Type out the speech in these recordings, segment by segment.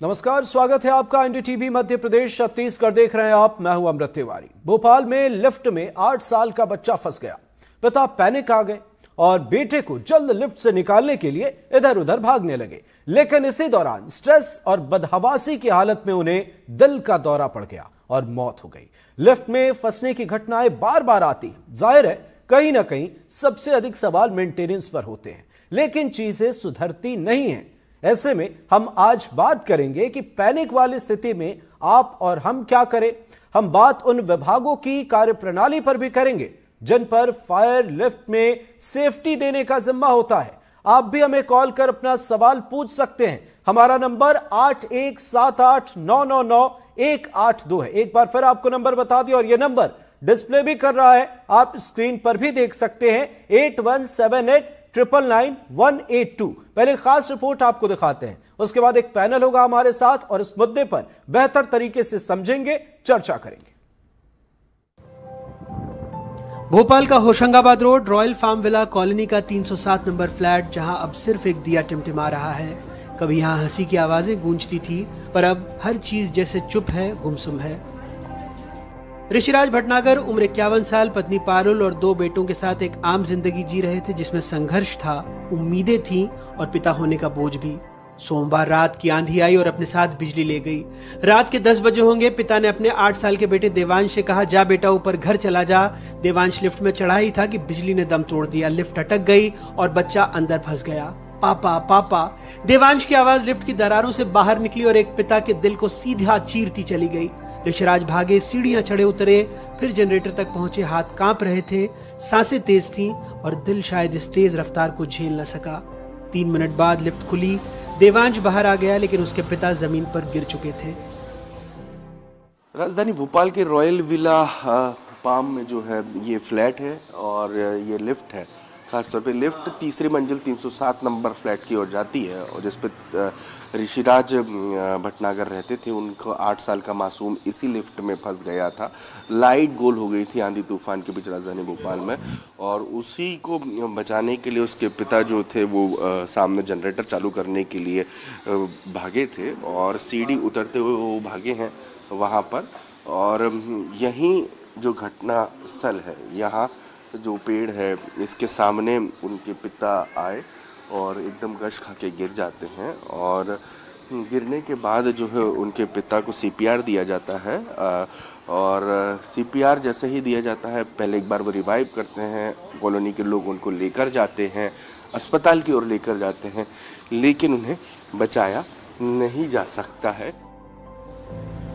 नमस्कार, स्वागत है आपका एनडीटीवी मध्य प्रदेश छत्तीसगढ़ देख रहे हैं आप। मैं हूं अमृत तिवारी। भोपाल में लिफ्ट में 8 साल का बच्चा फंस गया। पिता पैनिक आ गए और बेटे को जल्द लिफ्ट से निकालने के लिए इधर उधर भागने लगे, लेकिन इसी दौरान स्ट्रेस और बदहवासी की हालत में उन्हें दिल का दौरा पड़ गया और मौत हो गई। लिफ्ट में फंसने की घटनाएं बार बार आती, जाहिर है कहीं ना कहीं सबसे अधिक सवाल मेंटेनेंस पर होते हैं, लेकिन चीजें सुधरती नहीं हैं। ऐसे में हम आज बात करेंगे कि पैनिक वाली स्थिति में आप और हम क्या करें। हम बात उन विभागों की कार्यप्रणाली पर भी करेंगे जिन पर फायर लिफ्ट में सेफ्टी देने का जिम्मा होता है। आप भी हमें कॉल कर अपना सवाल पूछ सकते हैं। हमारा नंबर 8178999182 है। एक बार फिर आपको नंबर बता दिया और यह नंबर डिस्प्ले भी कर रहा है, आप स्क्रीन पर भी देख सकते हैं। 8178999182। पहले खास रिपोर्ट आपको दिखाते हैं, उसके बाद एक पैनल होगा हमारे साथ और इस मुद्दे पर बेहतर तरीके से समझेंगे, चर्चा करेंगे। भोपाल का Hoshangabad road royal farm villa colony का 307 नंबर फ्लैट, जहां अब सिर्फ एक दिया टिमटिमा रहा है। कभी यहां हंसी की आवाजें गूंजती थी, पर अब हर चीज जैसे चुप है, गुमसुम है। ऋषिराज भटनागर उम्र 51 साल, पत्नी पारुल और 2 बेटों के साथ एक आम जिंदगी जी रहे थे, जिसमें संघर्ष था, उम्मीदें थीं और पिता होने का बोझ भी। सोमवार रात की आंधी आई और अपने साथ बिजली ले गई। रात के 10 बजे होंगे। पिता ने अपने 8 साल के बेटे देवांश से कहा, जा बेटा ऊपर घर चला जा। देवांश लिफ्ट में चढ़ा ही था कि बिजली ने दम तोड़ दिया। लिफ्ट अटक गई और बच्चा अंदर फंस गया। पापा पापा, देवांश की आवाज लिफ्ट की दरारों से बाहर निकली और एक पिता के दिल को सीधा चीरती चली गई। ऋषिराज भागे, सीढ़ियां चढ़े उतरे, फिर जनरेटर तक पहुंचे। हाथ कांप रहे थे, सांसें तेज थीं और दिल शायद इस तेज रफ्तार को झेल न सका। 3 मिनट बाद लिफ्ट खुली। देवांश बाहर आ गया, लेकिन उसके पिता जमीन पर गिर चुके थे। राजधानी भोपाल के रॉयल विला फार्म में जो है ये फ्लैट है और ये लिफ्ट है। खासतौर पे लिफ्ट तीसरी मंजिल 307 नंबर फ्लैट की ओर जाती है और जिस पे ऋषिराज भटनागर रहते थे। उनको 8 साल का मासूम इसी लिफ्ट में फंस गया था। लाइट गोल हो गई थी आंधी तूफान के बीच राजधानी भोपाल में, और उसी को बचाने के लिए उसके पिता जो थे वो सामने जनरेटर चालू करने के लिए भागे थे और सीढ़ी उतरते हुए वो भागे हैं वहाँ पर। और यहीं जो घटना स्थल है, यहाँ जो पेड़ है इसके सामने उनके पिता आए और एकदम गश खा के गिर जाते हैं। और गिरने के बाद जो है उनके पिता को सीपीआर दिया जाता है और सीपीआर जैसे ही दिया जाता है, पहले एक बार वो रिवाइव करते हैं। कॉलोनी के लोग उनको लेकर जाते हैं, अस्पताल की ओर लेकर जाते हैं, लेकिन उन्हें बचाया नहीं जा सकता है।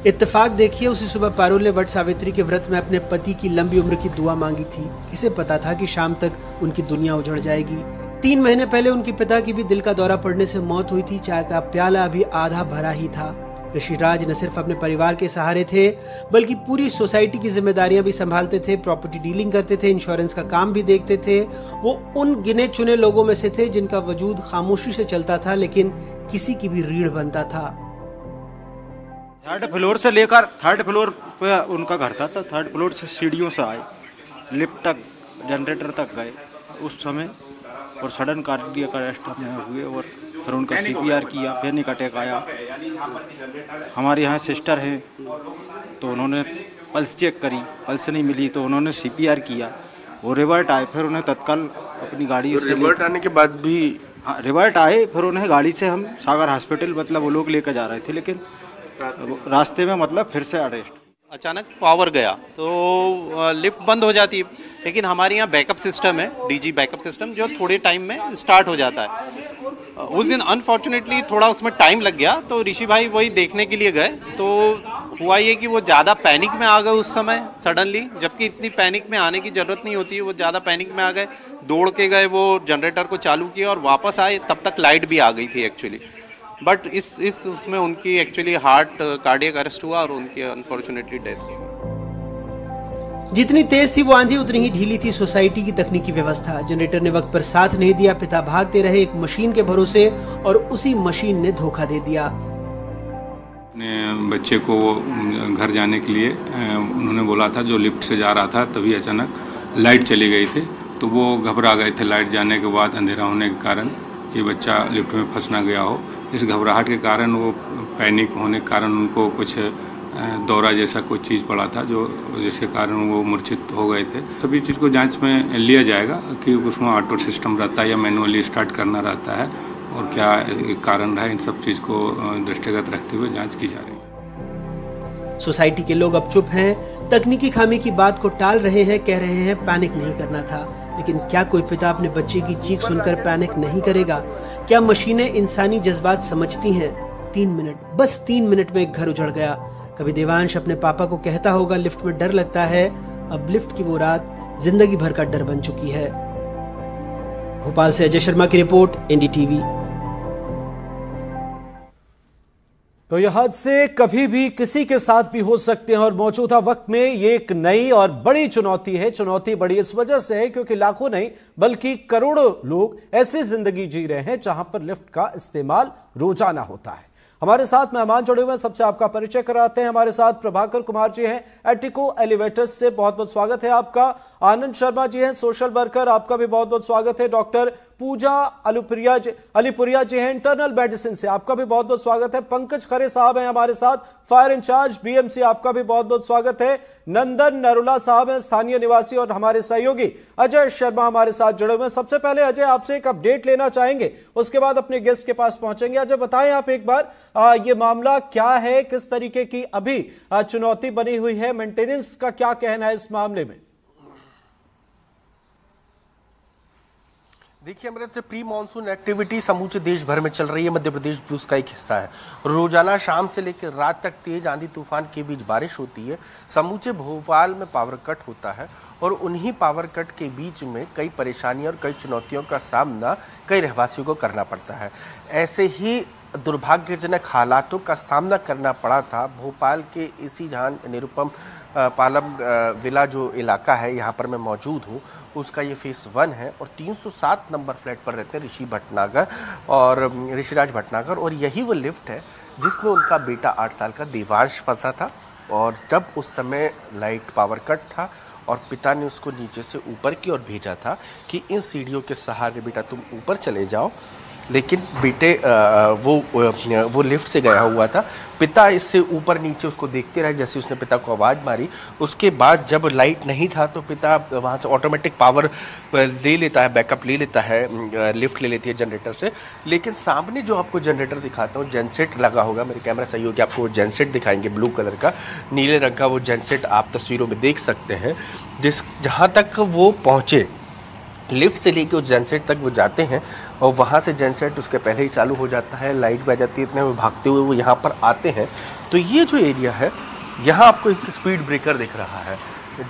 इत्तेफाक देखिए, उसी सुबह पारुल ने वट सावित्री के व्रत में अपने पति की लंबी उम्र की दुआ मांगी थी। किसे पता था कि शाम तक उनकी दुनिया उजड़ जाएगी। 3 महीने पहले उनके पिता की भी दिल का दौरा पड़ने से मौत हुई थी। चाय का प्याला अभी आधा भरा ही था। ऋषिराज न सिर्फ अपने परिवार के सहारे थे, बल्कि पूरी सोसाइटी की जिम्मेदारियां भी संभालते थे। प्रॉपर्टी डीलिंग करते थे, इंश्योरेंस का काम भी देखते थे। वो उन गिने चुने लोगों में से थे जिनका वजूद खामोशी से चलता था, लेकिन किसी की भी रीढ़ बनता था। 3rd फ्लोर से लेकर 3rd फ्लोर पे उनका घर था, तो 3rd फ्लोर से सीढ़ियों से आए, लिफ्ट तक, जनरेटर तक गए उस समय, और सडन कार्डियक अरेस्ट हुए और फिर उनका सीपीआर किया, पैनिक अटैक आया। हमारे यहाँ सिस्टर हैं, तो उन्होंने पल्स चेक करी, पल्स नहीं मिली तो उन्होंने सीपीआर किया, वो रिवर्ट आए। फिर उन्हें तत्काल अपनी गाड़ी से रिवर्ट आने के बाद भी रिवर्ट आए, फिर उन्हें गाड़ी से हम सागर हॉस्पिटल मतलब वो लोग लेकर जा रहे थे, लेकिन रास्ते में मतलब फिर से अरेस्ट। अचानक पावर गया तो लिफ्ट बंद हो जाती है, लेकिन हमारे यहाँ बैकअप सिस्टम है, डीजी बैकअप सिस्टम, जो थोड़े टाइम में स्टार्ट हो जाता है। उस दिन अनफॉर्चुनेटली थोड़ा उसमें टाइम लग गया, तो ऋषि भाई वही देखने के लिए गए। तो हुआ ये कि वो ज़्यादा पैनिक में आ गए उस समय सडनली, जबकि इतनी पैनिक में आने की ज़रूरत नहीं होती है। वो ज़्यादा पैनिक में आ गए, दौड़ के गए, वो जनरेटर को चालू किया और वापस आए, तब तक लाइट भी आ गई थी एक्चुअली। बट इस उसमें उनकी एक्चुअली हार्ट कार्डियक अरेस्ट हुआ और उनकी अनफॉर्चुनेटली डेथ हो गई। जितनी तेज थी वो आंधी, उतनी ही ढीली थी सोसाइटी की तकनीकी व्यवस्था। जनरेटर ने वक्त पर साथ नहीं दिया। पिता भागते रहे एक मशीन के भरोसे, और उसी मशीन ने धोखा दे दिया। अपने बच्चे को घर जाने के लिए उन्होंने बोला था, जो लिफ्ट से जा रहा था, तभी अचानक लाइट चली गई थी, तो वो घबरा गए थे। लाइट जाने के बाद अंधेरा होने के कारण कि बच्चा लिफ्ट में फंस ना गया हो। इस घबराहट के कारण वो पैनिक होने के कारण उनको कुछ दौरा जैसा कोई चीज़ पड़ा था जिसके कारण वो मूर्छित हो गए थे। सभी चीज़ को जांच में लिया जाएगा कि उसमें ऑटो सिस्टम रहता है या मैनुअली स्टार्ट करना रहता है और क्या कारण रहा, इन सब चीज़ को दृष्टिगत रखते हुए जांच की जा रही है। सोसाइटी के लोग अब चुप हैं, तकनीकी खामी की बात को टाल रहे हैं, कह रहे हैं पैनिक नहीं करना था। लेकिन क्या कोई पिता अपने बच्चे की चीख सुनकर पैनिक नहीं करेगा? क्या मशीनें इंसानी जज्बात समझती हैं? 3 मिनट, बस 3 मिनट में एक घर उजड़ गया। कभी देवांश अपने पापा को कहता होगा लिफ्ट में डर लगता है, अब लिफ्ट की वो रात जिंदगी भर का डर बन चुकी है। भोपाल से अजय शर्मा की रिपोर्ट, एनडीटीवी। तो यह हादसे कभी भी किसी के साथ भी हो सकते हैं और मौजूदा वक्त में ये एक नई और बड़ी चुनौती है। चुनौती बड़ी इस वजह से है क्योंकि लाखों नहीं बल्कि करोड़ों लोग ऐसी जिंदगी जी रहे हैं जहां पर लिफ्ट का इस्तेमाल रोजाना होता है। हमारे साथ मेहमान जुड़े हुए हैं, सबसे आपका परिचय कराते हैं। हमारे साथ प्रभाकर कुमार जी हैं, एटिको एलिवेटर्स से, बहुत बहुत स्वागत है आपका। आनंद शर्मा जी हैं, सोशल वर्कर, आपका भी बहुत बहुत स्वागत है। डॉक्टर पूजा अलीपुरिया जी हैं, इंटरनल मेडिसिन से, आपका भी बहुत बहुत स्वागत है। पंकज खरे साहब हैं हमारे साथ, फायर इंचार्ज बीएमसी, आपका भी बहुत बहुत स्वागत है। नंदन नरुला साहब हैं, स्थानीय निवासी, और हमारे सहयोगी अजय शर्मा हमारे साथ जुड़े हुए हैं। सबसे पहले अजय आपसे एक अपडेट लेना चाहेंगे, उसके बाद अपने गेस्ट के पास पहुंचेंगे। अजय बताएं आप एक बार ये मामला क्या है, किस तरीके की अभी चुनौती बनी हुई है, मेंटेनेंस का क्या कहना है इस मामले में? देखिए अमृत, प्री मानसून एक्टिविटी समूचे देश भर में चल रही है। मध्य प्रदेश भी उसका एक हिस्सा है। रोजाना शाम से लेकर रात तक तेज आंधी तूफान के बीच बारिश होती है। समूचे भोपाल में पावर कट होता है और उन्हीं पावर कट के बीच में कई परेशानियों और कई चुनौतियों का सामना कई रहवासियों को करना पड़ता है। ऐसे ही दुर्भाग्यजनक हालातों का सामना करना पड़ा था भोपाल के इसी जहाँ निरुपम पालम विला जो इलाका है, यहाँ पर मैं मौजूद हूँ, उसका ये फेस 1 है और 307 नंबर फ्लैट पर रहते हैं ऋषिराज भटनागर, और यही वो लिफ्ट है जिसमें उनका बेटा 8 साल का देवांश फंसा था। और जब उस समय लाइट पावर कट था और पिता ने उसको नीचे से ऊपर की ओर भेजा था कि इन सीढ़ियों के सहारे बेटा तुम ऊपर चले जाओ, लेकिन बेटे वो लिफ्ट से गया हुआ था। पिता इससे ऊपर नीचे उसको देखते रहे। जैसे उसने पिता को आवाज़ मारी, उसके बाद जब लाइट नहीं था तो पिता वहाँ से ऑटोमेटिक पावर ले लेता है, बैकअप ले लेता है, लिफ्ट ले लेती है जनरेटर से। लेकिन सामने जो आपको जनरेटर दिखाता हूँ, जेनसेट लगा होगा, मेरे कैमरा सही हो कि आपको जेनसेट दिखाएंगे, ब्लू कलर का, नीले रंग का वो जेनसेट आप तस्वीरों में देख सकते हैं। जहाँ तक वो पहुँचे, लिफ्ट से लेके उस जेनसेट तक वो जाते हैं और वहाँ से जेनसेट उसके पहले ही चालू हो जाता है, लाइट बह जाती है, इतने में भागते हुए वो यहाँ पर आते हैं। तो ये जो एरिया है, यहाँ आपको एक स्पीड ब्रेकर दिख रहा है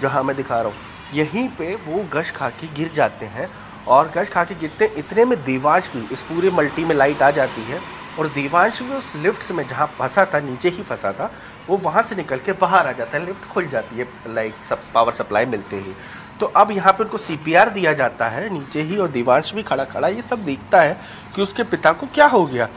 जहाँ मैं दिखा रहा हूँ, यहीं पे वो गश खा के गिर जाते हैं। और गश खा के गिरते हैं, इतने में देवांश भी, इस पूरे मल्टी में लाइट आ जाती है और देवांश भी उस लिफ्ट में जहाँ फंसा था, नीचे ही फंसा था, वो वहाँ से निकल के बाहर आ जाता है। लिफ्ट खुल जाती है लाइट पावर सप्लाई मिलते ही। तो अब यहाँ पे उनको CPR दिया जाता है नीचे ही, और देवांश भी खड़ा खड़ा ये सब देखता है कि उसके पिता को क्या हो गया।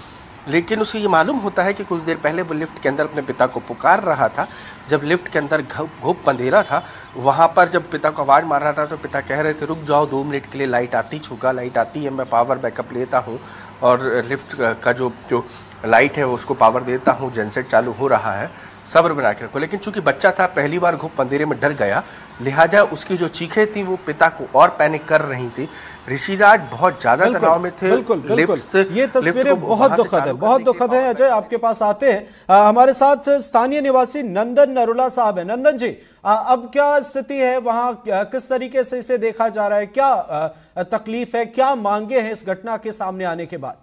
लेकिन उसे ये मालूम होता है कि कुछ देर पहले वो लिफ्ट के अंदर अपने पिता को पुकार रहा था। जब लिफ्ट के अंदर घुप अंधेरा था, वहाँ पर जब पिता को आवाज़ मार रहा था तो पिता कह रहे थे रुक जाओ 2 मिनट के लिए, लाइट आती छूका, लाइट आती है, मैं पावर बैकअप लेता हूँ और लिफ्ट का जो लाइट है उसको पावर देता हूँ, जेनसेट चालू हो रहा है, सब्र बना के रखो। लेकिन चूंकि बच्चा था, पहली बार घुप अंधेरे में डर गया, लिहाजा उसकी जो चीखें थी वो पिता को और पैनिक कर रही थी। ऋषिराज बहुत ज्यादा तनाव में थे। बिल्कुल। ये तस्वीरें बहुत दुखद है। अजय आपके पास आते हैं, हमारे साथ स्थानीय निवासी नंदन नरुला साहब है। नंदन जी, अब क्या स्थिति है वहां, किस तरीके से इसे देखा जा रहा है, क्या तकलीफ है, क्या मांगे हैं इस घटना के सामने आने के बाद?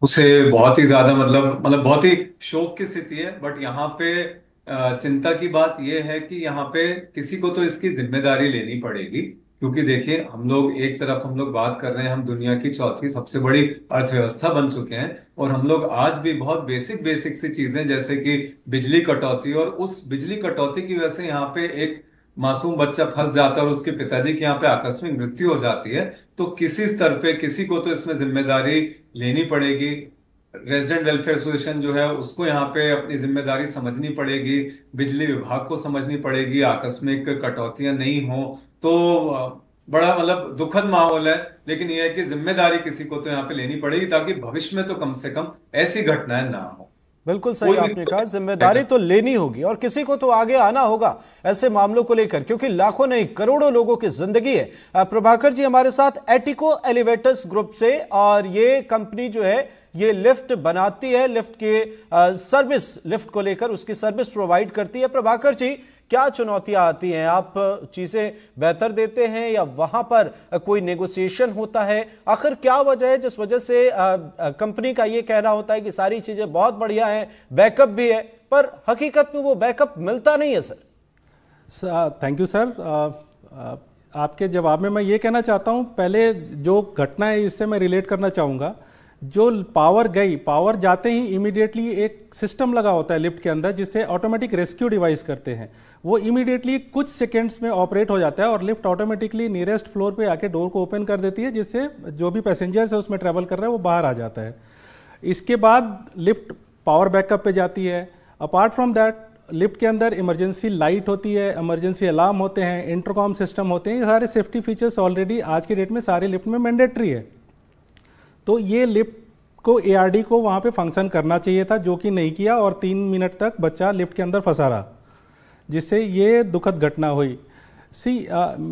उसे बहुत ही ज्यादा मतलब बहुत ही शोक की स्थिति है। बट यहाँ पे चिंता की बात यह है कि यहाँ पे किसी को तो इसकी जिम्मेदारी लेनी पड़ेगी, क्योंकि देखिए हम लोग बात कर रहे हैं, हम दुनिया की 4थी सबसे बड़ी अर्थव्यवस्था बन चुके हैं और हम लोग आज भी बहुत बेसिक सी चीजें जैसे कि बिजली कटौती, और उस बिजली कटौती की वजह से यहाँ पे एक मासूम बच्चा फंस जाता है और उसके पिताजी की यहाँ पे आकस्मिक मृत्यु हो जाती है। तो किसी स्तर पे किसी को तो इसमें जिम्मेदारी लेनी पड़ेगी। रेजिडेंट वेलफेयर एसोसिएशन जो है उसको यहाँ पे अपनी जिम्मेदारी समझनी पड़ेगी, बिजली विभाग को समझनी पड़ेगी, आकस्मिक कटौतियां नहीं हो तो बड़ा मतलब दुखद माहौल है। लेकिन यह है कि जिम्मेदारी किसी को तो यहाँ पे लेनी पड़ेगी ताकि भविष्य में तो कम से कम ऐसी घटनाएं ना हो। बिल्कुल सही आपने कहा, जिम्मेदारी तो लेनी होगी और किसी को तो आगे आना होगा ऐसे मामलों को लेकर, क्योंकि लाखों नहीं करोड़ों लोगों की जिंदगी है। प्रभाकर जी हमारे साथ एटिको एलिवेटर्स ग्रुप से, और ये कंपनी जो है ये लिफ्ट बनाती है, लिफ्ट के सर्विस, लिफ्ट को लेकर उसकी सर्विस प्रोवाइड करती है। प्रभाकर जी, क्या चुनौतियां आती हैं? आप चीजें बेहतर देते हैं या वहां पर कोई नेगोशिएशन होता है? आखिर क्या वजह है जिस वजह से कंपनी का ये कहना होता है कि सारी चीजें बहुत बढ़िया हैं, बैकअप भी है, पर हकीकत में वो बैकअप मिलता नहीं है? Sir thank you sir. आपके जवाब में मैं ये कहना चाहता हूं, पहले जो घटना है इससे मैं रिलेट करना चाहूँगा। जो पावर गई, पावर जाते ही इमीडिएटली एक सिस्टम लगा होता है लिफ्ट के अंदर जिससे ऑटोमेटिक रेस्क्यू डिवाइस करते हैं, वो इमीडिएटली कुछ सेकेंड्स में ऑपरेट हो जाता है और लिफ्ट ऑटोमेटिकली नियरेस्ट फ्लोर पे आके डोर को ओपन कर देती है, जिससे जो भी पैसेंजर्स है उसमें ट्रैवल कर रहा है वो बाहर आ जाता है। इसके बाद लिफ्ट पावर बैकअप पे जाती है। अपार्ट फ्रॉम दैट लिफ्ट के अंदर इमरजेंसी लाइट होती है, इमरजेंसी अलार्म होते हैं, इंटरकॉम सिस्टम होते हैं। ये सारे सेफ्टी फीचर्स ऑलरेडी आज के डेट में सारे लिफ्ट में मैंडेटरी है। तो ये लिफ्ट को एआरडी को वहाँ पे फंक्शन करना चाहिए था, जो कि नहीं किया और 3 मिनट तक बच्चा लिफ्ट के अंदर फंसा रहा, जिससे ये दुखद घटना हुई।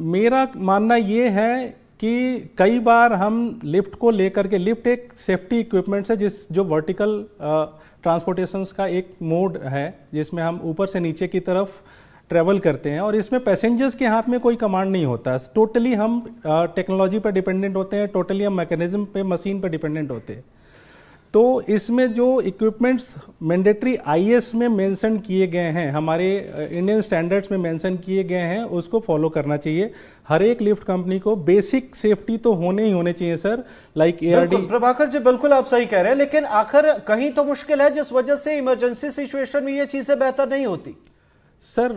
मेरा मानना ये है कि कई बार हम लिफ्ट को लेकर के, लिफ्ट एक सेफ्टी इक्विपमेंट है जो वर्टिकल ट्रांसपोर्टेशन का एक मोड है जिसमें हम ऊपर से नीचे की तरफ ट्रेवल करते हैं और इसमें पैसेंजर्स के हाथ में कोई कमांड नहीं होता। टोटली हम टेक्नोलॉजी पर डिपेंडेंट होते हैं, टोटली हम मैकेनिज्म पे, मशीन पर डिपेंडेंट होते हैं। तो इसमें जो इक्विपमेंट्स मैंडेटरी आईएस में मेंशन किए गए हैं, हमारे इंडियन स्टैंडर्ड्स में मेंशन किए गए हैं, उसको फॉलो करना चाहिए। हर एक लिफ्ट कंपनी को बेसिक सेफ्टी तो होने ही होने चाहिए sir, like ARD. Prabhakar ji बिल्कुल आप सही कह रहे हैं, लेकिन आखिर कहीं तो मुश्किल है जिस वजह से इमरजेंसी सिचुएशन में ये चीजें बेहतर नहीं होती। सर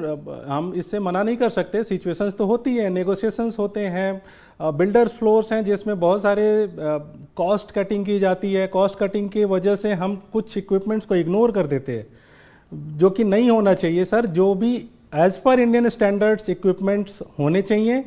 हम इससे मना नहीं कर सकते, सिचुएशंस तो होती है, नेगोशिएशंस होते हैं, बिल्डर्स फ्लोर्स हैं जिसमें बहुत सारे कॉस्ट कटिंग की जाती है। कॉस्ट कटिंग की वजह से हम कुछ इक्विपमेंट्स को इग्नोर कर देते हैं, जो कि नहीं होना चाहिए सर। जो भी as per Indian standards equipments होने चाहिए,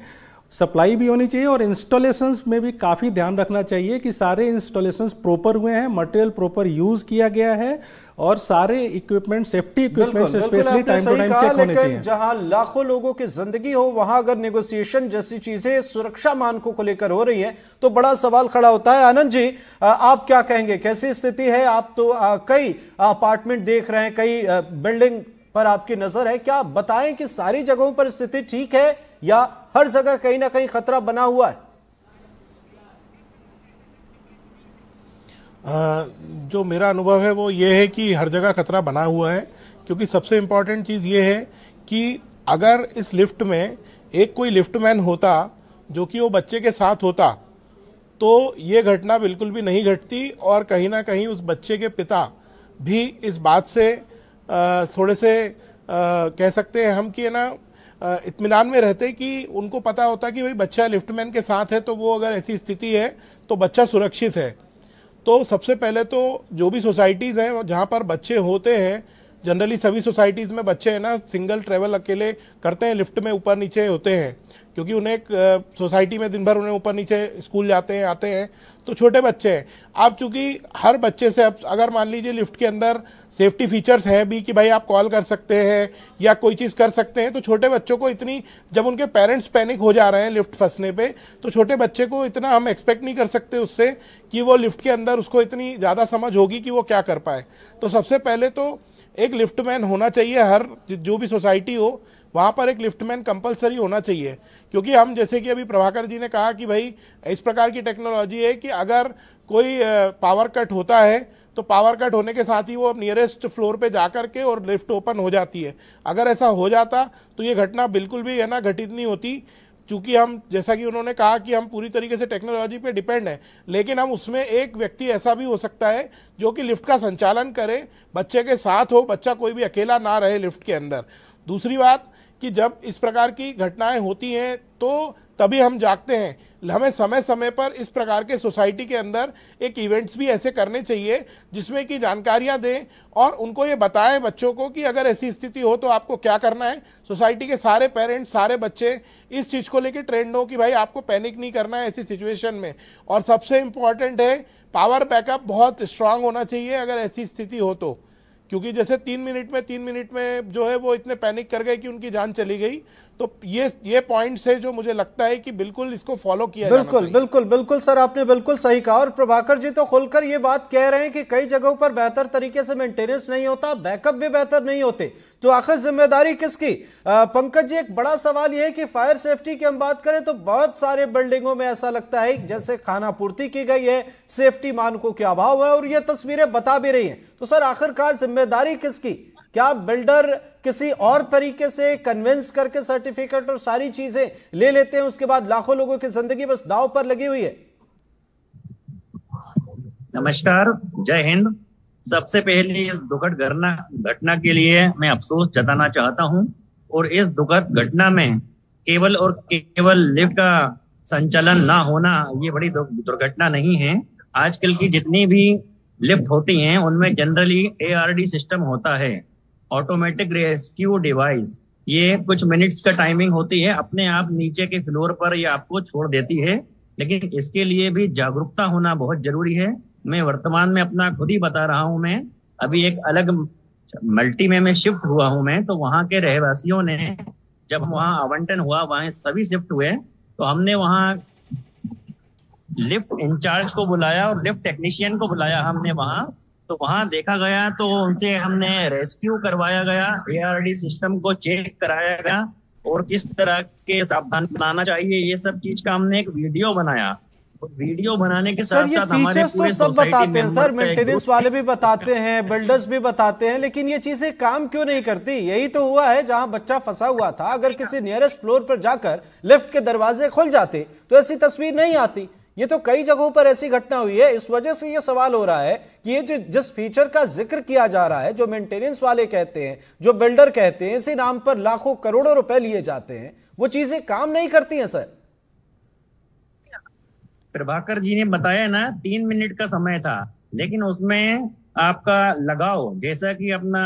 सप्लाई भी होनी चाहिए और इंस्टॉलेशंस में भी काफ़ी ध्यान रखना चाहिए कि सारे इंस्टॉलेशंस प्रॉपर हुए हैं, मटेरियल प्रॉपर यूज किया गया है और सारे equipment, safety equipment specially time to time check होने चाहिए। जहां लाखों लोगों की जिंदगी हो वहां अगर नेगोशिएशन जैसी चीजें सुरक्षा मानकों को लेकर हो रही हैं तो बड़ा सवाल खड़ा होता है। आनंद जी आप क्या कहेंगे, कैसी स्थिति है? आप तो कई अपार्टमेंट देख रहे हैं, कई बिल्डिंग पर आपकी नजर है, क्या बताएं कि सारी जगहों पर स्थिति ठीक है या हर जगह कहीं ना कहीं खतरा बना हुआ है? जो मेरा अनुभव है वो ये है कि हर जगह खतरा बना हुआ है, क्योंकि सबसे इम्पोर्टेंट चीज़ ये है कि अगर इस लिफ्ट में एक कोई लिफ्टमैन होता जो कि वो बच्चे के साथ होता तो ये घटना बिल्कुल भी नहीं घटती और कहीं ना कहीं उस बच्चे के पिता भी इस बात से थोड़े से कह सकते हैं हम कि ना इत्मीनान में रहते कि उनको पता होता कि भाई बच्चा लिफ्टमैन के साथ है, तो वो अगर ऐसी स्थिति है तो बच्चा सुरक्षित है। तो सबसे पहले तो जो भी सोसाइटीज़ हैं जहाँ पर बच्चे होते हैं, जनरली सभी सोसाइटीज़ में बच्चे हैं ना सिंगल ट्रैवल अकेले करते हैं, लिफ्ट में ऊपर नीचे होते हैं, क्योंकि उन्हें सोसाइटी में दिन भर उन्हें ऊपर नीचे स्कूल जाते हैं आते हैं, तो छोटे बच्चे हैं। अब चूंकि हर बच्चे से अब अगर मान लीजिए लिफ्ट के अंदर सेफ्टी फीचर्स हैं भी कि भाई आप कॉल कर सकते हैं या कोई चीज़ कर सकते हैं, तो छोटे बच्चों को इतनी, जब उनके पेरेंट्स पैनिक हो जा रहे हैं लिफ्ट फंसने पे, तो छोटे बच्चे को इतना हम एक्सपेक्ट नहीं कर सकते उससे कि वो लिफ्ट के अंदर उसको इतनी ज़्यादा समझ होगी कि वो क्या कर पाए। तो सबसे पहले तो एक लिफ्टमैन होना चाहिए, हर जो भी सोसाइटी हो वहाँ पर एक लिफ्टमैन कंपलसरी होना चाहिए। क्योंकि हम जैसे कि अभी प्रभाकर जी ने कहा कि भाई इस प्रकार की टेक्नोलॉजी है कि अगर कोई पावर कट होता है तो पावर कट होने के साथ ही वो नियरेस्ट फ्लोर पे जा कर के और लिफ्ट ओपन हो जाती है। अगर ऐसा हो जाता तो ये घटना बिल्कुल भी है ना घटित नहीं होती, चूँकि हम जैसा कि उन्होंने कहा कि हम पूरी तरीके से टेक्नोलॉजी पे डिपेंड है, लेकिन हम उसमें एक व्यक्ति ऐसा भी हो सकता है जो कि लिफ्ट का संचालन करे, बच्चे के साथ हो, बच्चा कोई भी अकेला ना रहे लिफ्ट के अंदर। दूसरी बात कि जब इस प्रकार की घटनाएं होती हैं तो तभी हम जागते हैं। हमें समय समय पर इस प्रकार के सोसाइटी के अंदर एक इवेंट्स भी ऐसे करने चाहिए जिसमें कि जानकारियां दें और उनको ये बताएं बच्चों को कि अगर ऐसी स्थिति हो तो आपको क्या करना है। सोसाइटी के सारे पेरेंट्स, सारे बच्चे इस चीज़ को लेकर ट्रेंड हो कि भाई आपको पैनिक नहीं करना है ऐसी सिचुएशन में। और सबसे इम्पॉर्टेंट है पावर बैकअप बहुत स्ट्रांग होना चाहिए अगर ऐसी स्थिति हो तो, क्योंकि जैसे 3 मिनट में जो है वो इतने पैनिक कर गए कि उनकी जान चली गई। तो ये पॉइंट्स है जो मुझे लगता है कि बिल्कुल इसको फॉलो किया जाना चाहिए। बिल्कुल सर, आपने बिल्कुल सही कहा। और प्रभाकर जी तो खुलकर ये बात कह रहे हैं कि कई जगहों पर बेहतर तरीके से मेंटेनेंस नहीं होता, बैकअप भी बेहतर नहीं होते, तो आखिर जिम्मेदारी किसकी? पंकज जी, एक बड़ा सवाल यह है कि फायर सेफ्टी की हम बात करें तो बहुत सारे बिल्डिंगों में ऐसा लगता है जैसे खानापूर्ति की गई है, सेफ्टी मानकों के अभाव है, और ये तस्वीरें बता भी रही हैं। तो सर आखिरकार जिम्मेदारी किसकी? क्या बिल्डर किसी और तरीके से कन्विंस करके सर्टिफिकेट और सारी चीजें ले लेते हैं, उसके बाद लाखों लोगों की जिंदगी बस दांव पर लगी हुई है? नमस्कार, जय हिंद। सबसे पहले इस दुखद घटना के लिए मैं अफसोस जताना चाहता हूं, और इस दुखद घटना में केवल और केवल लिफ्ट का संचालन ना होना ये बड़ी दुर्घटना नहीं है। आजकल की जितनी भी लिफ्ट होती हैं उनमें जनरली ARD सिस्टम होता है, ऑटोमेटिक रेस्क्यू डिवाइस। ये कुछ मिनट्स का टाइमिंग होती है, अपने आप नीचे के फ्लोर पर ये आपको छोड़ देती है, लेकिन इसके लिए भी जागरूकता होना बहुत जरूरी है। मैं वर्तमान में अपना खुद ही बता रहा हूं, मैं अभी एक अलग मल्टी में शिफ्ट हुआ हूं मैं, तो वहां के रहवासियों ने जब वहां आवंटन हुआ, वहां सभी शिफ्ट हुए, तो हमने वहां लिफ्ट इंचार्ज को बुलाया और लिफ्ट टेक्नीशियन को बुलाया हमने वहां, तो वहां देखा गया, तो उनसे हमने रेस्क्यू करवाया गया, ARD सिस्टम को चेक कराया गया और किस तरह के सावधान बनाना चाहिए ये सब चीज का हमने एक वीडियो बनाया। वीडियो बनाने के साथ साथ हमारे पूरे सब बताते हैं सर, मेंटेनेंस वाले भी बताते हैं, बिल्डर्स भी बताते हैं, लेकिन ये चीजें काम क्यों नहीं करती? यही तो हुआ है जहां बच्चा फंसा हुआ था, अगर किसी नियरेस्ट फ्लोर पर जाकर लिफ्ट के दरवाजे खुल जाते तो ऐसी तस्वीर नहीं आती। ये तो कई जगहों पर ऐसी घटना हुई है। इस वजह से ये सवाल हो रहा है कि ये जिस फीचर का जिक्र किया जा रहा है, जो मेंटेनेंस वाले कहते हैं, जो बिल्डर कहते हैं, इसी नाम पर लाखों करोड़ों रुपए लिए जाते हैं, वो चीजें काम नहीं करती हैं सर। प्रभाकर जी ने बताया ना 3 मिनट का समय था, लेकिन उसमें आपका लगाव, जैसा कि अपना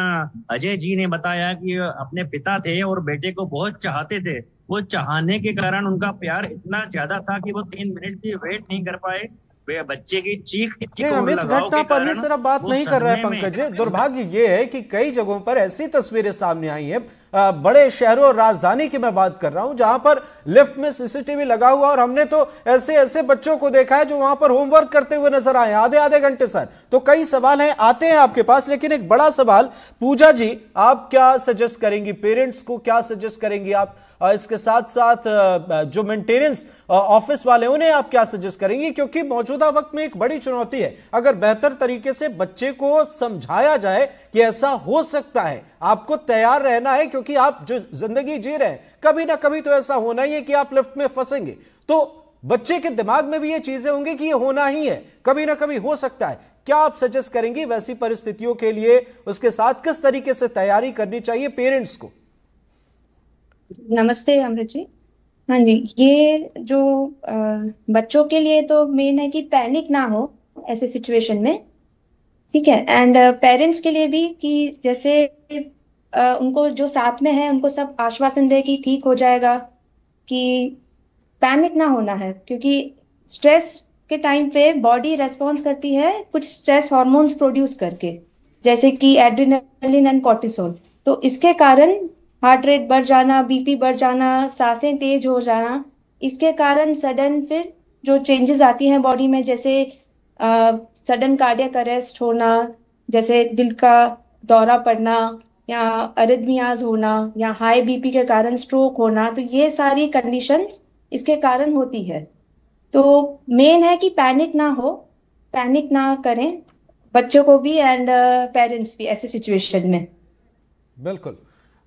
अजय जी ने बताया कि अपने पिता थे और बेटे को बहुत चाहते थे, वो चाहने के कारण उनका प्यार इतना ज्यादा था कि वो 3 मिनट की वेट नहीं कर पाए। वे बच्चे की चीख हम इस घटना पर ही सिर्फ बात नहीं कर रहे हैं पंकज जी। दुर्भाग्य ये है कि कई जगहों पर ऐसी तस्वीरें सामने आई हैं, बड़े शहरों और राजधानी की मैं बात कर रहा हूं, जहां पर लिफ्ट में CCTV लगा हुआ, और हमने तो ऐसे बच्चों को देखा है जो वहां पर होमवर्क करते हुए नजर आए आधे घंटे सर। तो कई सवाल हैं, आते हैं आपके पास, लेकिन एक बड़ा सवाल, पूजा जी आप क्या सजेस्ट करेंगी पेरेंट्स को, क्या सजेस्ट करेंगी आप? इसके साथ साथ जो मेंटेनेंस ऑफिस वाले उन्हें आप क्या सजेस्ट करेंगी? क्योंकि मौजूदा वक्त में एक बड़ी चुनौती है, अगर बेहतर तरीके से बच्चे को समझाया जाए कि ऐसा हो सकता है, आपको तैयार रहना है, क्योंकि आप जो जिंदगी जी रहे हैं कभी ना कभी तो ऐसा होना ही है कि आप लिफ्ट में फंसेंगे, तो बच्चे के दिमाग में भी ये चीजें होंगी कि ये होना ही है, कभी ना कभी हो सकता है। क्या आप सजेस्ट करेंगी वैसी परिस्थितियों के लिए? उसके साथ किस तरीके से तैयारी करनी चाहिए पेरेंट्स को? नमस्ते अमृत जी। हाँ जी, ये जो बच्चों के लिए तो मेन है कि पैनिक ना हो ऐसे सिचुएशन में, ठीक है। एंड पेरेंट्स के लिए भी कि जैसे उनको जो साथ में है उनको सब आश्वासन दे कि ठीक हो जाएगा, कि पैनिक ना होना है, क्योंकि स्ट्रेस के टाइम पे बॉडी रेस्पॉन्स करती है कुछ स्ट्रेस हार्मोन्स प्रोड्यूस करके, जैसे कि एड्रेनालिन एंड कॉर्टिसोल। तो इसके कारण हार्ट रेट बढ़ जाना, BP बढ़ जाना, सांसें तेज हो जाना, इसके कारण सडन फिर जो चेंजेस आती हैं बॉडी में, जैसे सडन कार्डियक अरेस्ट होना, जैसे दिल का दौरा पड़ना, या अरिथमियाज होना, या हाई BP के कारण स्ट्रोक होना, तो ये सारी कंडीशंस इसके कारण होती है। तो मेन है कि पैनिक ना हो, पैनिक ना करें बच्चों को भी एंड पेरेंट्स भी ऐसे सिचुएशन में। बिल्कुल।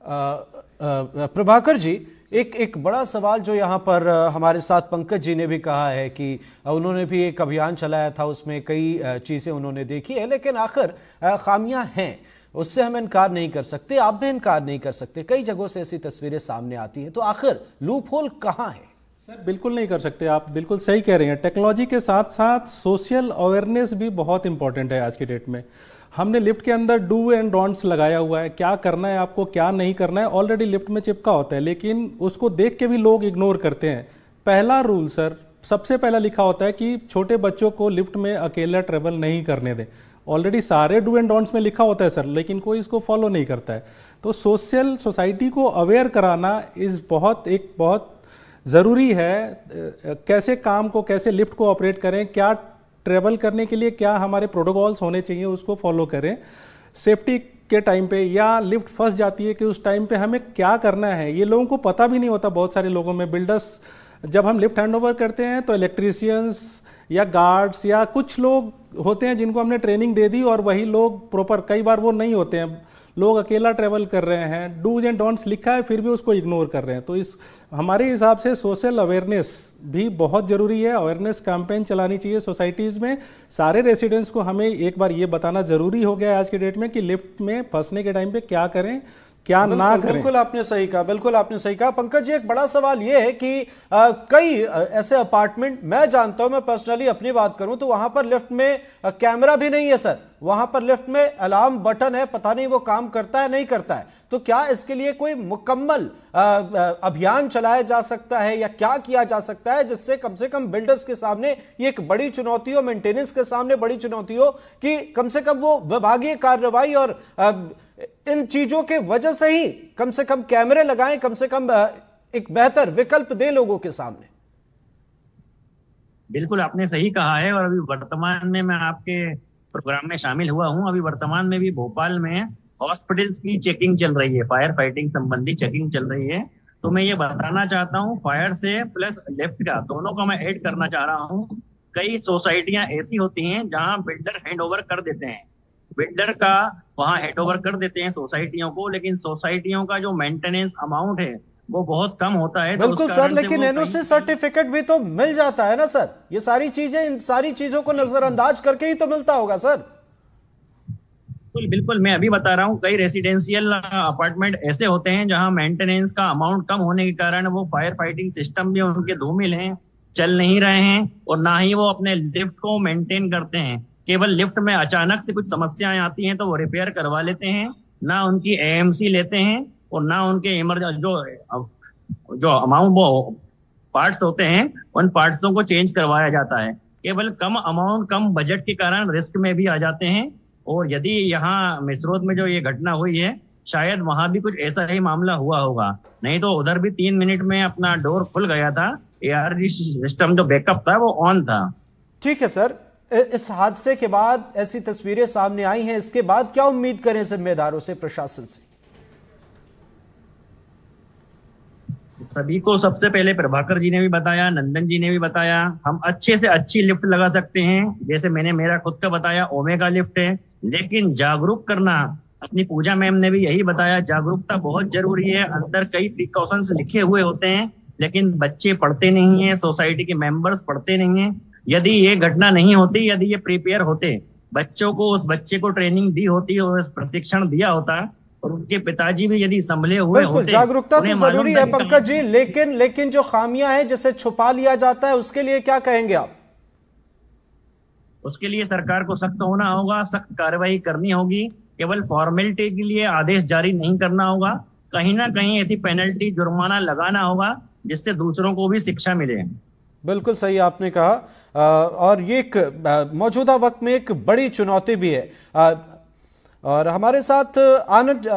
प्रभाकर जी, एक बड़ा सवाल जो यहाँ पर हमारे साथ पंकज जी ने भी कहा है कि उन्होंने भी एक अभियान चलाया था, उसमें कई चीजें उन्होंने देखी है, लेकिन आखिर खामियां हैं, उससे हम इनकार नहीं कर सकते, आप भी इनकार नहीं कर सकते। कई जगहों से ऐसी तस्वीरें सामने आती हैं, तो आखिर लूप होल कहाँ है? सर बिल्कुल नहीं कर सकते, आप बिल्कुल सही कह रहे हैं। टेक्नोलॉजी के साथ साथ सोशल अवेयरनेस भी बहुत इंपॉर्टेंट है आज की डेट में। हमने लिफ्ट के अंदर डू एंड डोंट्स लगाया हुआ है, क्या करना है आपको, क्या नहीं करना है, ऑलरेडी लिफ्ट में चिपका होता है, लेकिन उसको देख के भी लोग इग्नोर करते हैं। पहला रूल सर, सबसे पहला लिखा होता है कि छोटे बच्चों को लिफ्ट में अकेला ट्रेवल नहीं करने दें। ऑलरेडी सारे डू एंड डोंट्स में लिखा होता है सर, लेकिन कोई इसको फॉलो नहीं करता है। तो सोसाइटी को अवेयर कराना बहुत ज़रूरी है। कैसे काम को, कैसे लिफ्ट को ऑपरेट करें, क्या ट्रेवल करने के लिए क्या हमारे प्रोटोकॉल्स होने चाहिए, उसको फॉलो करें। सेफ्टी के टाइम पे या लिफ्ट फंस जाती है कि उस टाइम पे हमें क्या करना है, ये लोगों को पता भी नहीं होता। बहुत सारे लोगों में, बिल्डर्स जब हम लिफ्ट हैंड ओवर करते हैं तो इलेक्ट्रीशियंस या गार्ड्स या कुछ लोग होते हैं जिनको हमने ट्रेनिंग दे दी और वही लोग प्रॉपर, कई बार वो नहीं होते हैं, लोग अकेला ट्रेवल कर रहे हैं, डूज एंड डोंट्स लिखा है फिर भी उसको इग्नोर कर रहे हैं। तो इस हमारे हिसाब से सोशल अवेयरनेस भी बहुत ज़रूरी है। अवेयरनेस कैंपेन चलानी चाहिए सोसाइटीज़ में। सारे रेसिडेंट्स को हमें एक बार ये बताना ज़रूरी हो गया है आज की डेट में कि लिफ्ट में फंसने के टाइम पे क्या करें, क्या ना करें। बिल्कुल आपने सही कहा, बिल्कुल आपने सही कहा। पंकज जी, एक बड़ा सवाल यह है कि कई ऐसे अपार्टमेंट मैं जानता हूं, मैं पर्सनली अपनी बात करूं तो वहां पर लिफ्ट में कैमरा भी नहीं है सर, वहां पर लिफ्ट में अलार्म बटन है, पता नहीं वो काम करता है नहीं करता है। तो क्या इसके लिए कोई मुकम्मल अभियान चलाया जा सकता है या क्या किया जा सकता है जिससे कम से कम बिल्डर्स के सामने ये एक बड़ी चुनौती हो, मेंटेनेंस के सामने बड़ी चुनौती हो कि कम से कम वो विभागीय कार्रवाई और इन चीजों के वजह से ही कम से कम कैमरे लगाएं, कम से कम एक बेहतर विकल्प दे लोगों के सामने। बिल्कुल आपने सही कहा है। और अभी वर्तमान में मैं आपके प्रोग्राम में शामिल हुआ हूं। अभी वर्तमान में भी भोपाल में हॉस्पिटल्स की चेकिंग चल रही है, फायर फाइटिंग संबंधी चेकिंग चल रही है। तो मैं ये बताना चाहता हूँ, फायर से प्लस लिफ्ट का दोनों का मैं ऐड करना चाह रहा हूँ। कई सोसाइटियां ऐसी होती हैं जहां बिल्डर हैंड ओवर कर देते हैं, बिल्डर का वहां हैंड ओवर कर देते हैं सोसाइटियों को, लेकिन सोसाइटियों का जो मेंटेनेंस अमाउंट है वो बहुत कम होता है। बिल्कुल सर, लेकिन एनओसी सर्टिफिकेट भी तो मिल जाता है ना सर। ये सारी चीजें, इन सारी चीजों को नजरअंदाज करके ही तो मिलता होगा सर। बिल्कुल बिल्कुल, मैं अभी बता रहा हूँ, कई रेसिडेंशियल अपार्टमेंट ऐसे होते हैं जहां मेंटेनेंस का अमाउंट कम होने के कारण वो फायर फाइटिंग सिस्टम भी उनके धूमिल हैं, चल नहीं रहे हैं, और ना ही वो अपने लिफ्ट को मेंटेन करते हैं। केवल लिफ्ट में अचानक से कुछ समस्याएं आती हैं तो वो रिपेयर करवा लेते हैं, ना उनकी एएमसी लेते हैं और ना उनके जो अमाउंट वो पार्ट्स होते हैं उन पार्ट्सों को चेंज करवाया जाता है। केवल कम अमाउंट, कम बजट के कारण रिस्क में भी आ जाते हैं। और यदि यहाँ मिसरोद में जो ये घटना हुई है, शायद वहां भी कुछ ऐसा ही मामला हुआ होगा, नहीं तो उधर भी 3 मिनट में अपना डोर खुल गया था, एआरजी सिस्टम जो बैकअप था वो ऑन था। ठीक है सर, इस हादसे के बाद ऐसी तस्वीरें सामने आई हैं, इसके बाद क्या उम्मीद करें जिम्मेदारों से, प्रशासन से? सभी को सबसे पहले प्रभाकर जी ने भी बताया, नंदन जी ने भी बताया, हम अच्छे से अच्छी लिफ्ट लगा सकते हैं। जैसे मैंने मेरा खुद का बताया, ओमेगा लिफ्ट है, लेकिन जागरूक करना, अपनी पूजा मैम ने भी यही बताया, जागरूकता बहुत जरूरी है। अंदर कई प्रिकॉशंस लिखे हुए होते हैं लेकिन बच्चे पढ़ते नहीं है, सोसाइटी के मेंबर्स पढ़ते नहीं है। यदि ये घटना नहीं होती, यदि ये प्रिपेयर होते, बच्चों को, उस बच्चे को ट्रेनिंग दी होती और प्रशिक्षण दिया होता और उनके पिताजी भी यदि संभले हुए होते। जागरूकता तो जरूरी है पंकज जी, लेकिन जो खामियां हैं जिसे छुपा लिया जाता है उसके लिए क्या कहेंगे आप? उसके लिए सरकार को सख्त होना होगा, सख्त कार्रवाई करनी होगी। केवल फॉर्मेलिटी के लिए आदेश जारी नहीं करना होगा, कहीं ना कहीं ऐसी पेनल्टी, जुर्माना लगाना होगा जिससे दूसरों को भी शिक्षा मिले। बिल्कुल सही आपने कहा। और ये एक मौजूदा वक्त में एक बड़ी चुनौती भी है। और हमारे साथ आनंद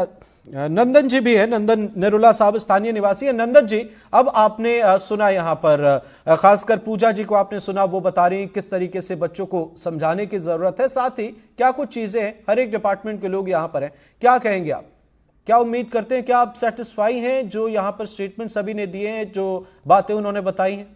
नंदन जी भी है, नंदन निरुला साहब स्थानीय निवासी है। नंदन जी, अब आपने सुना यहाँ पर, खासकर पूजा जी को आपने सुना, वो बता रही किस तरीके से बच्चों को समझाने की जरूरत है, साथ ही क्या कुछ चीजें हैं, हर एक डिपार्टमेंट के लोग यहाँ पर हैं, क्या कहेंगे आप? क्या उम्मीद करते हैं, क्या आप सेटिस्फाई हैं जो यहाँ पर स्टेटमेंट सभी ने दिए हैं, जो बातें उन्होंने बताई हैं?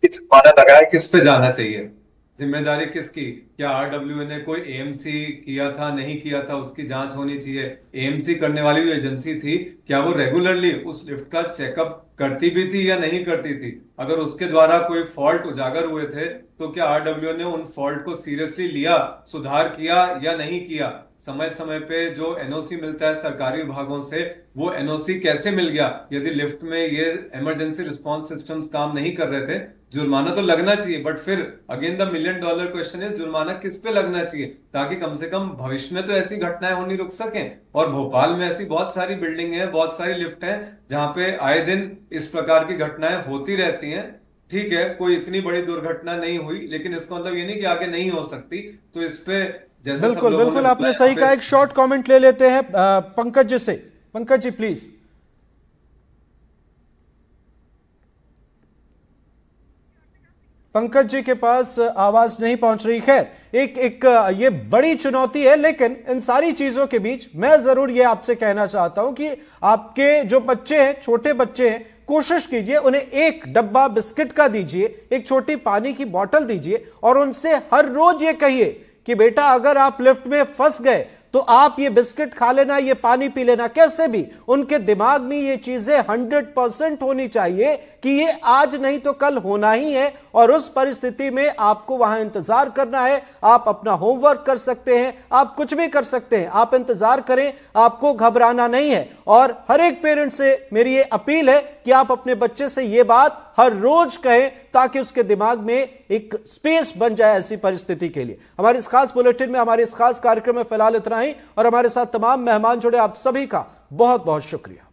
माना लगाया किस पे जाना चाहिए, जिम्मेदारी किसकी? क्या आरडब्ल्यूए ने कोई एएमसी किया था, नहीं किया था, उसकी जांच होनी चाहिए। एएमसी करने वाली जो एजेंसी थी, क्या वो रेगुलरली उस लिफ्ट का चेकअप करती भी थी या नहीं करती थी? अगर उसके द्वारा कोई फॉल्ट उजागर हुए थे तो क्या आरडब्ल्यूए ने उन फॉल्ट को सीरियसली लिया, सुधार किया या नहीं किया? समय समय पे जो एनओसी मिलता है सरकारी विभागों से, वो एनओसी कैसे मिल गया? यदि लिफ्ट में ये इमरजेंसी रिस्पांस सिस्टम्स काम नहीं कर रहे थे, जुर्माना तो लगना चाहिए, बट फिर again the $1 million question is, जुर्माना किस पे लगना चाहिए ताकि कम से कम भविष्य में तो ऐसी घटनाएं होनी रुक सकें। और भोपाल में ऐसी बहुत सारी बिल्डिंग है, बहुत सारी लिफ्ट हैं जहां पे आए दिन इस प्रकार की घटनाएं होती रहती हैं। ठीक है, कोई इतनी बड़ी दुर्घटना नहीं हुई, लेकिन इसका मतलब ये नहीं कि आगे नहीं हो सकती। तो इस पे जैसे बिल्कुल बिल्कुल आपने सही कहा। एक शॉर्ट कमेंट ले लेते हैं पंकज जी से। पंकज जी प्लीज। पंकज जी के पास आवाज नहीं पहुंच रही। खैर एक ये बड़ी चुनौती है, लेकिन इन सारी चीजों के बीच मैं जरूर ये आपसे कहना चाहता हूं कि आपके जो बच्चे हैं, छोटे बच्चे हैं, कोशिश कीजिए उन्हें एक डब्बा बिस्किट का दीजिए, एक छोटी पानी की बोतल दीजिए और उनसे हर रोज ये कहिए कि बेटा अगर आप लिफ्ट में फंस गए तो आप ये बिस्किट खा लेना, ये पानी पी लेना। कैसे भी उनके दिमाग में ये चीजें 100% होनी चाहिए कि ये आज नहीं तो कल होना ही है, और उस परिस्थिति में आपको वहां इंतजार करना है। आप अपना होमवर्क कर सकते हैं, आप कुछ भी कर सकते हैं, आप इंतजार करें, आपको घबराना नहीं है। और हर एक पेरेंट से मेरी ये अपील है कि आप अपने बच्चे से ये बात हर रोज कहें ताकि उसके दिमाग में एक स्पेस बन जाए ऐसी परिस्थिति के लिए। हमारे इस खास बुलेटिन में, हमारे इस खास कार्यक्रम में फिलहाल इतना ही, और हमारे साथ तमाम मेहमान जुड़े, आप सभी का बहुत बहुत शुक्रिया।